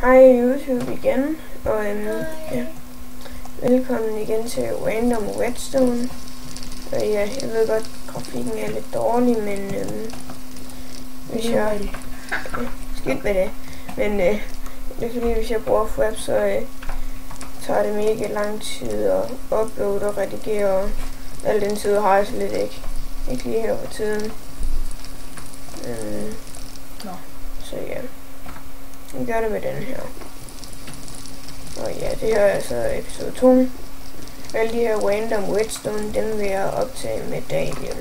Hej YouTube igen, og ja, velkommen igen til Random Redstone. Og ja, jeg ved godt, grafikken er lidt dårlig, men hvis jeg... skidt med det. Men det er fordi, hvis jeg bruger Frap, så tager det mega lang tid at uploade og redigere, og al den tid har jeg slet ikke. Ikke lige her for tiden. Så ja, vi gør det med den her. Og ja, det her er altså episode 2. Alle de her Random Redstone, dem vil jeg optage med Daniel.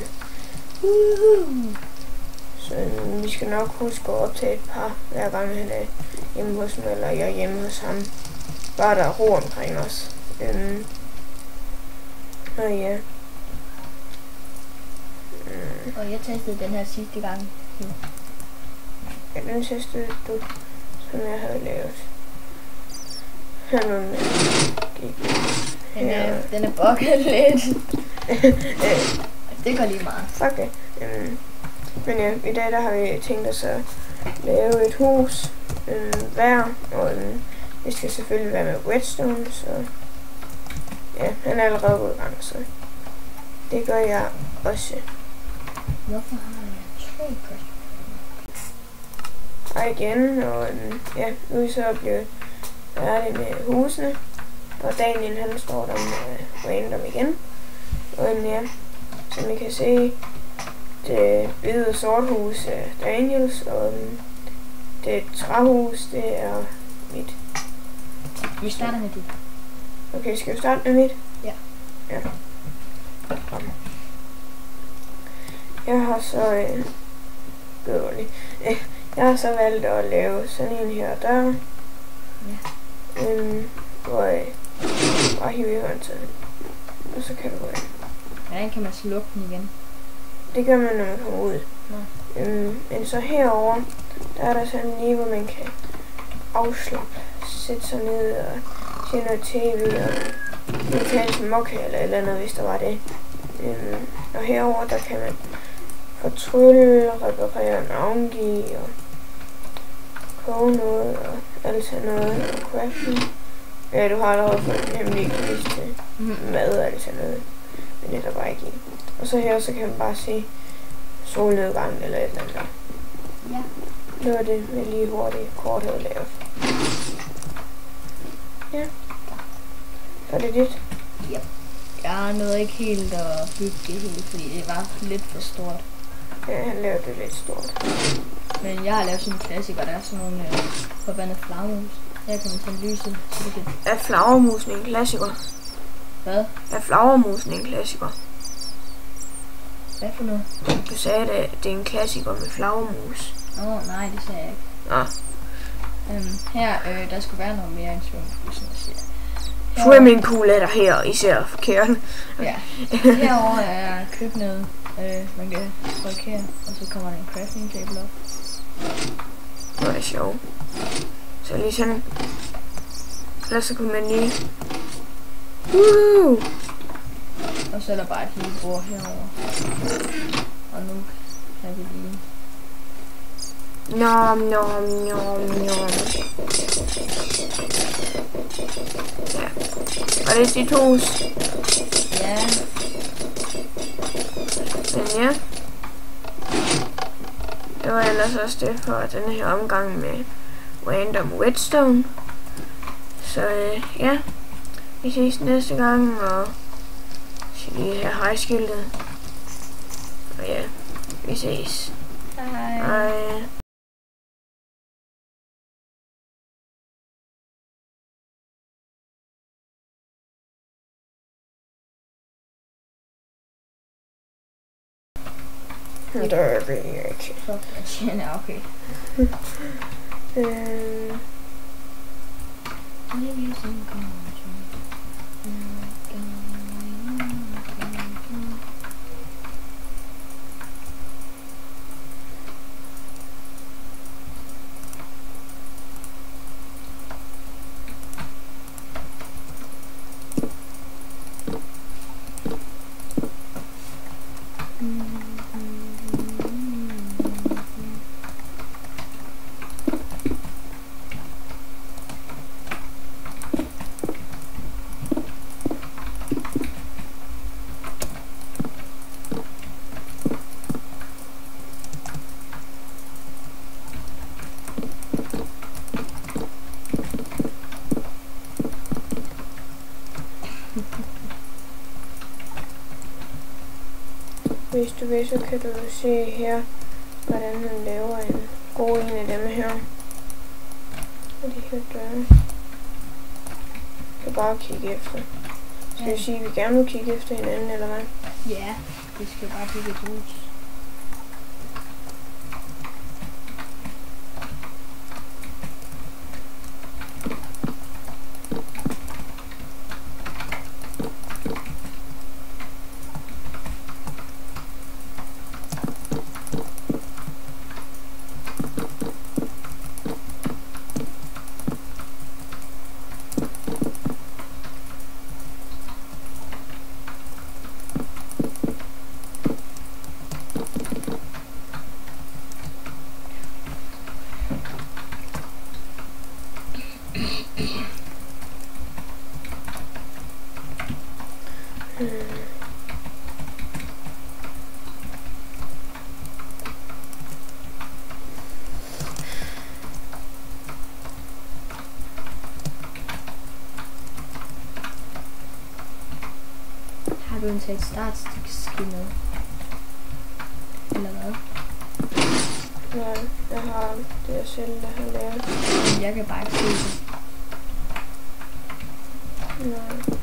Så vi skal nok huske at optage et par, hver gang han er hjemme hos mig, eller jeg er hjemme hos ham. Bare der er ro omkring os. Og ja. Og jeg testede den her sidste gang. Ja, den testede du, som jeg havde lavet. Den er bugget lidt. Det går lige meget. Fuck det. Men ja, i dag der har vi tænkt os at lave et hus hver, og vi skal selvfølgelig være med redstone, så ja, han er allerede gået i gang, så det gør jeg også. Hvorfor har jeg 3 press? Hej igen, og ja, nu er vi så blevet færdige med husene, og Daniel han står der med random igen, og ja, som I kan se, det hvide og sort hus er Daniels, og det træhus, det er mit. Vi starter med dit. Okay, skal vi starte med mit? Ja. Ja. Jeg har så jeg har så valgt at lave sådan en her dør. Ja. Hvor jeg bare hiver i håndtaget, og så kan du gå ind. Hvordan kan man slukke den igen? Det gør man, når man kommer ud. Ja. Men så herover, der er der sådan lige, hvor man kan afslappe, sætte sig ned og se noget tv og tale som mokka eller et eller andet, hvis der var det. Og herover, der kan man fortrylle, reparere navngive og koge noget og alt sådan noget og crafting. Ja, du har allerede fået en hemmelig quiz til mad og alt sådan noget, men det er der bare ikke i. Og så her, så kan man bare se solnedgang eller et eller andet. Ja. Det var det, med lige hurtigt kort havde lavet. Ja. Så er det dit. Yep. Jeg nåede ikke helt at bygge det hele, fordi det var lidt for stort. Ja, han lavede det lidt stort. Men jeg har lavet sådan en klassiker, der er sådan nogle forbandet flagermus. Her kan man tænde lyset, så det kan... Er flagermusen en klassiker? Hvad? Er flagermusen en klassiker? Hvad for noget? Du sagde, at det er en klassiker med flagermus. Nej, det sagde jeg ikke. Nå. Her, der skulle være noget mere end swimmingpool, som jeg siger. Swimmingpool er der her, især forkert. Ja. Herovre er køkkenet, man kan trykke her, og så kommer der en crafting table op. Det er sjovt. Så lige sådan. Ellers så kunne man lige... Og så er der bare et lille bord herovre. Og nu kan vi lige... Nom. Ja. Og det er dit hus. Ja. Men ja. Det var ellers også det for denne her omgang med Random Redstone. Så ja. Vi ses næste gang, og skal lige have hejskiltet. Og ja, vi ses. Hej. Hej. Der er really ikke. Fuck, jeg siger, okay. Hvis du vil, så kan du se her, hvordan han laver en god en af dem her. Og de her døre. Du kan bare kigge efter. Skal vi sige, at vi gerne vil kigge efter hinanden, eller hvad? Ja, vi skal bare bygge et hus. Har du en til et startstick med? Eller hvad? Nej, jeg har det jeg selv, der har lavet. Jeg kan bare ikke se det. Nej.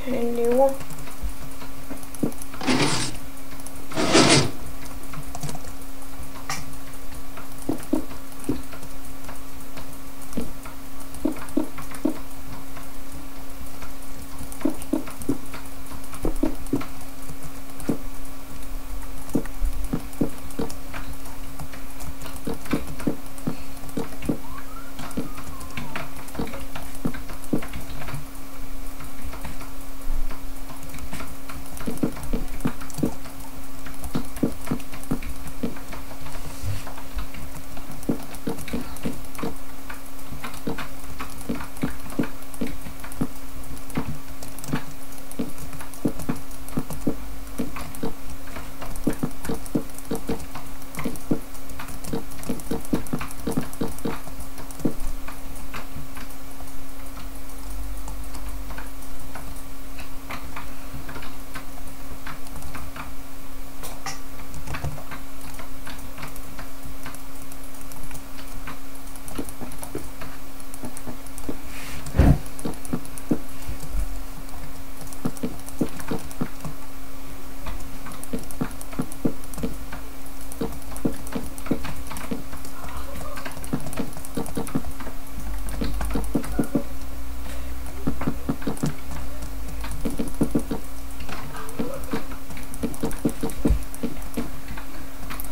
Han lever.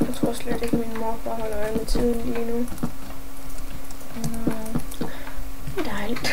Jeg tror slet ikke, min mor bare holder øje med tiden lige nu. Det er dejligt.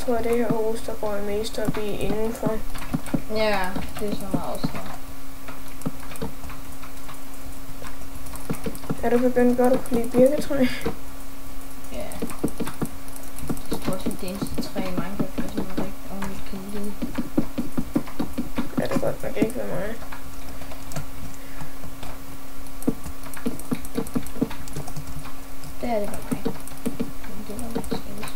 tror jeg, det her hus, der går jeg mest op i indenfor. Ja, det er så meget så. Er du begyndt godt at kunne lide birketræ? Ja. Det står også det eneste træ i Minecraft, som jeg rigtig ordentligt kan lide. Ja, det er godt nok ikke ved mig. Det er det ved mig. Men det var lidt skændest.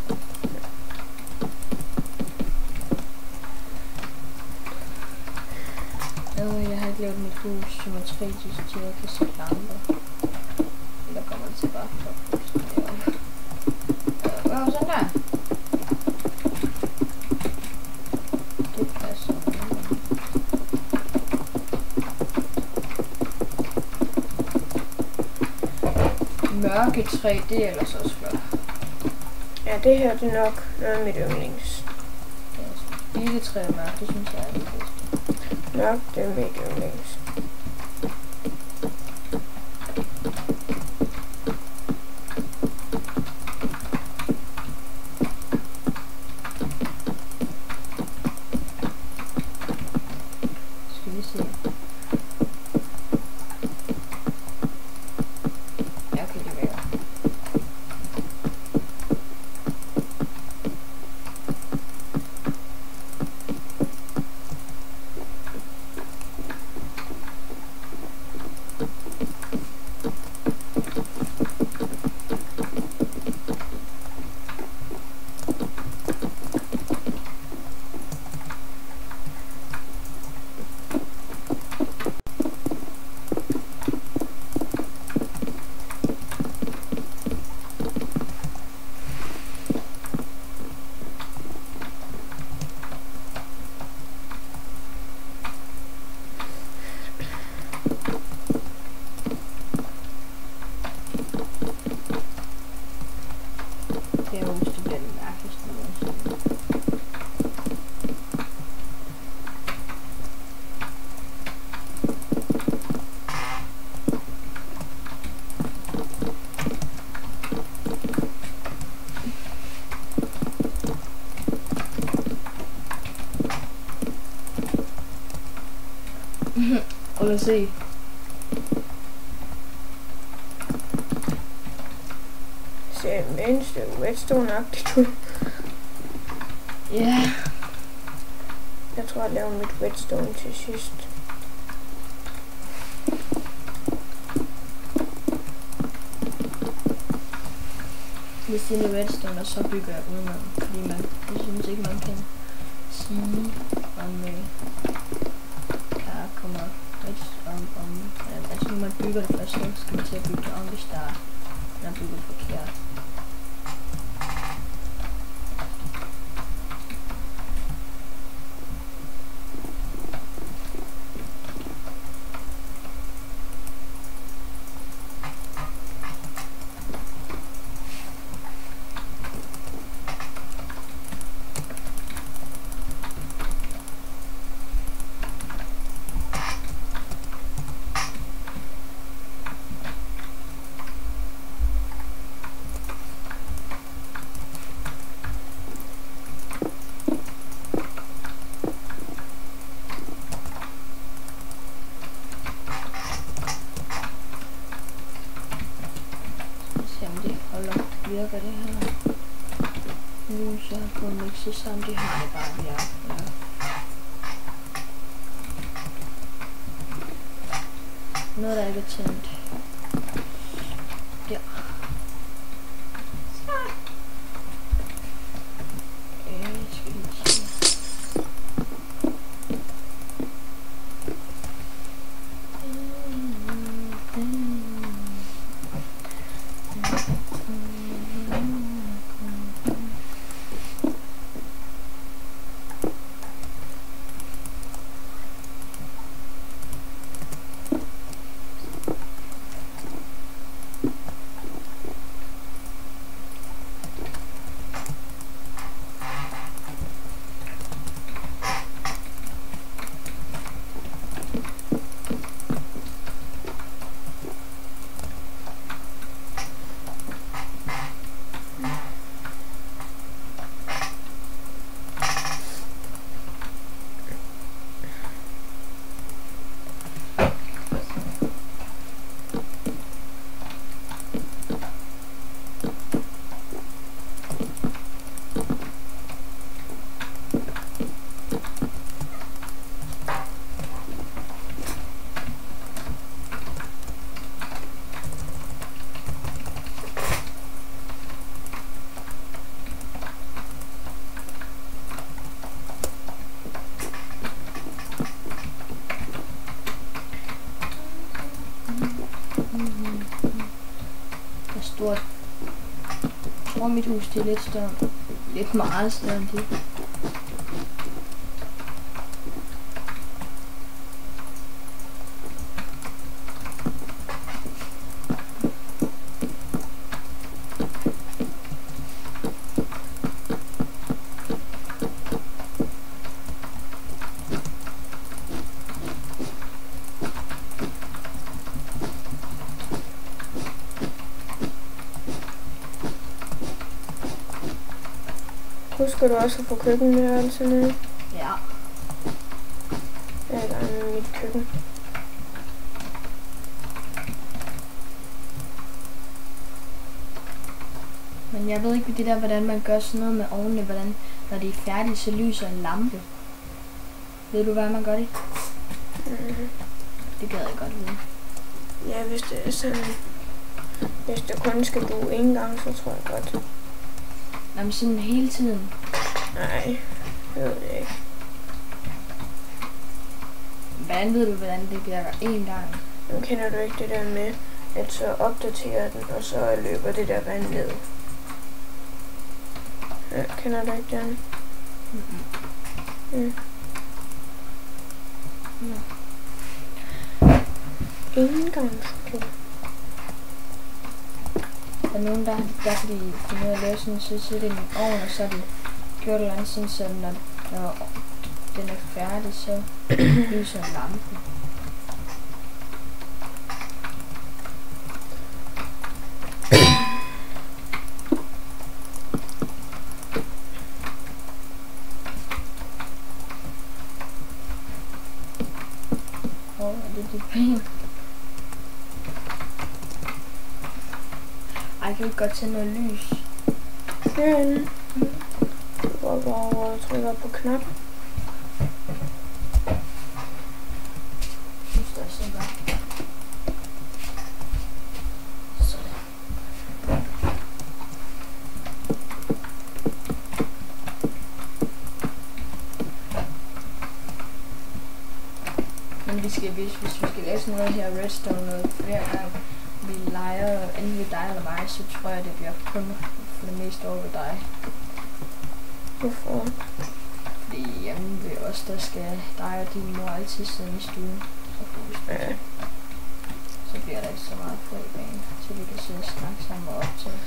Jeg har ikke lavet mit hus symmetrisk til at kan sætte lamper. Eller kommer det til bare for hvad var sådan der? Det passer. Mørketræ, det er ellers også flot. Ja, det her det er nok noget af mit yndlings. Birketræ og mørk, det synes jeg er det bedste. Mørk, det er mit yndlings. Skal vi se. Ja, okay, det virker. Det er jo det bliver det mærkeligste nogensinde. Og lad os se. Ser mindst redstone-agtigt ud. Ja. Jeg tror, jeg laver mit redstone til sidst. Hvis det er redstone, så bygger jeg udenom, fordi jeg synes ikke, man kan sige, om der kommer altså når man bygger det først, så skal man til at bygge det om, hvis der er bygget forkert. Virker det her? Nu så har på mixet sammen, det har det bare virket. Ja. Noget der ikke er tændt. Ja. Så. Skal vi se. stort. Jeg tror mit hus det er lidt større. Lidt meget større end det. Husker du også at få køkkenværelse med? Ja. Jeg er i gang med mit køkken. Men jeg ved ikke det der, hvordan man gør sådan noget med ovnene, hvordan når de er færdige, så lyser en lampe. Ved du, hvad man gør det? Det gad jeg godt vide. Ja, hvis det er sådan... Hvis det kun skal bruge en gang, så tror jeg godt. Jamen sådan hele tiden. Nej, jeg ved det ikke. Hvordan ved du, hvordan det virker en gang? Nu kender du ikke det der med, at så opdaterer den, og så løber det der vand ned. Ja, kender du ikke den? Engangsbrug. Der er nogen, der kan de finde ud af at lave sådan, så sætter de den i ovnen, og så er de gjort et eller andet sådan, så når den er færdig, så lyser en lampe. Er det dit ben? Ej, kan vi godt tænde noget lys? Herinde. Du går bare over og trykker på knap. Nu står jeg sådan bare. Sådan. Men hvis vi skal lave sådan noget her redstone noget flere gange, vi leger enten ved dig eller mig, så tror jeg, det bliver kun for det meste over ved dig. Hvorfor? Fordi hjemme ved os, der skal dig og din mor altid sidde i stuen. Ja. Så bliver der ikke så meget fri bane, så vi kan sidde og snakke sammen og optage.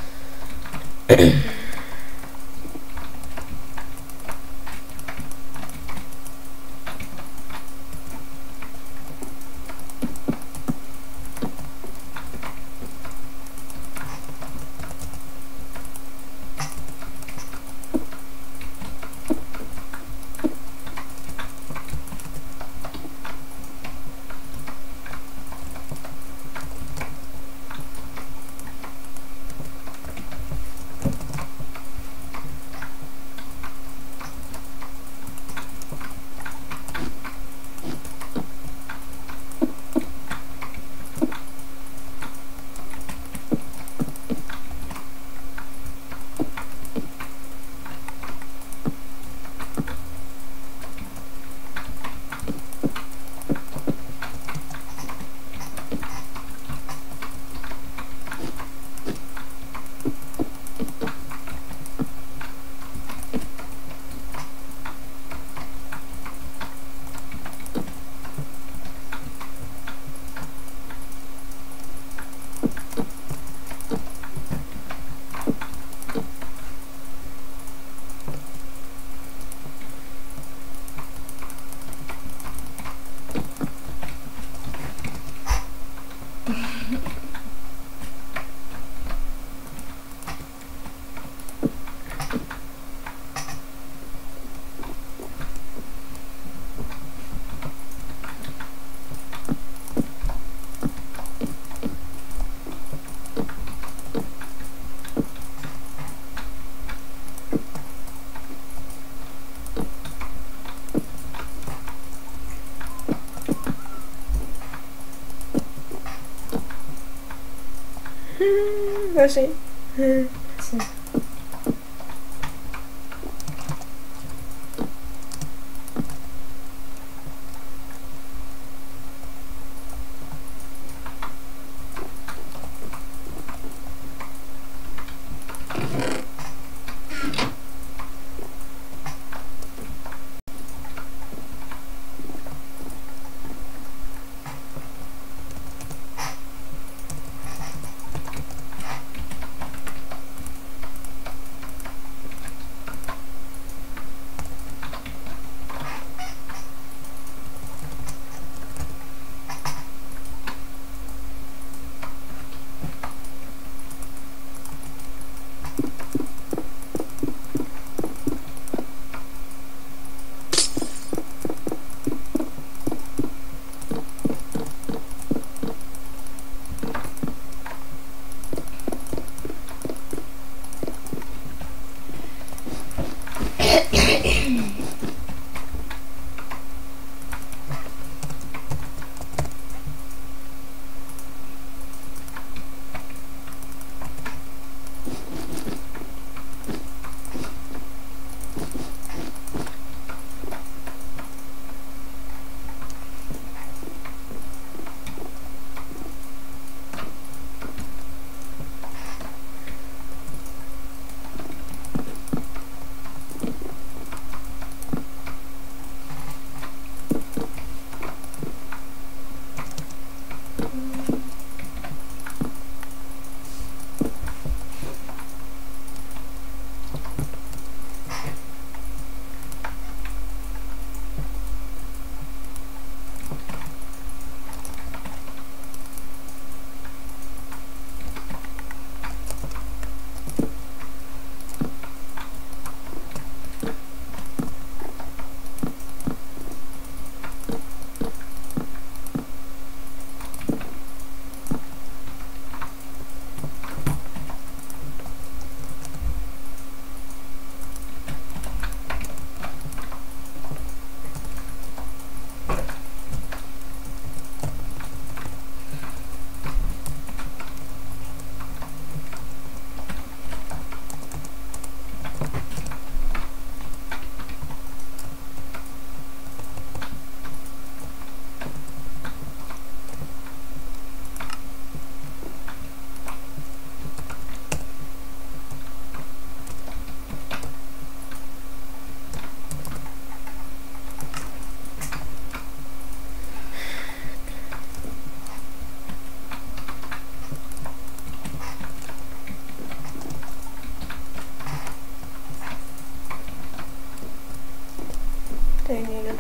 Lad os se.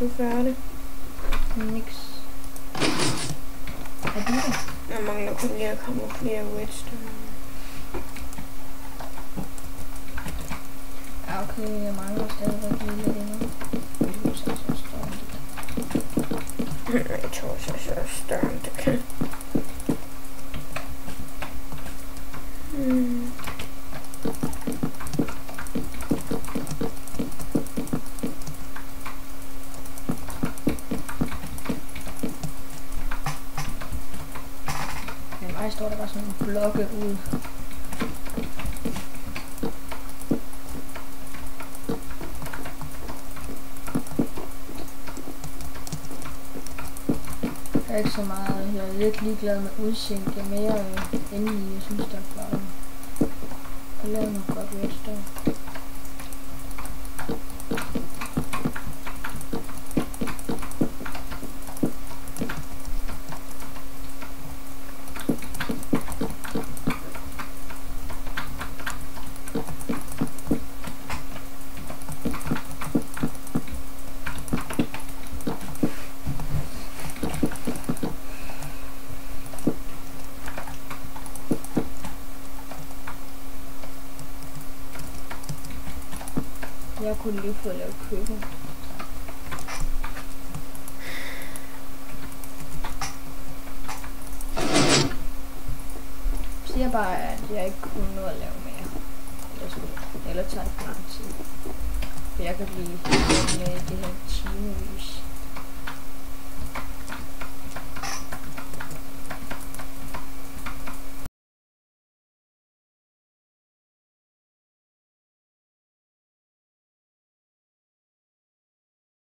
du er færdig? Niks. Er du det? Jeg mangler kun lige at komme flere redstone. Ja, okay, jeg mangler stadigvæk lige lidt endnu. Det er så større end det. Jeg tror også, jeg er større end det kan. Men mig står der bare sådan en blokke ud. Jeg er ikke så meget, jeg er lidt ligeglad med udseende. Det er mere endelig, jeg synes, det er flot. Jeg laver noget godt redstone. Jeg kunne lige få lavet køkken. Jeg siger bare, at jeg ikke kunne nå at lave mere. Eller tager det for lang tid. For jeg kan blive med det her timevis.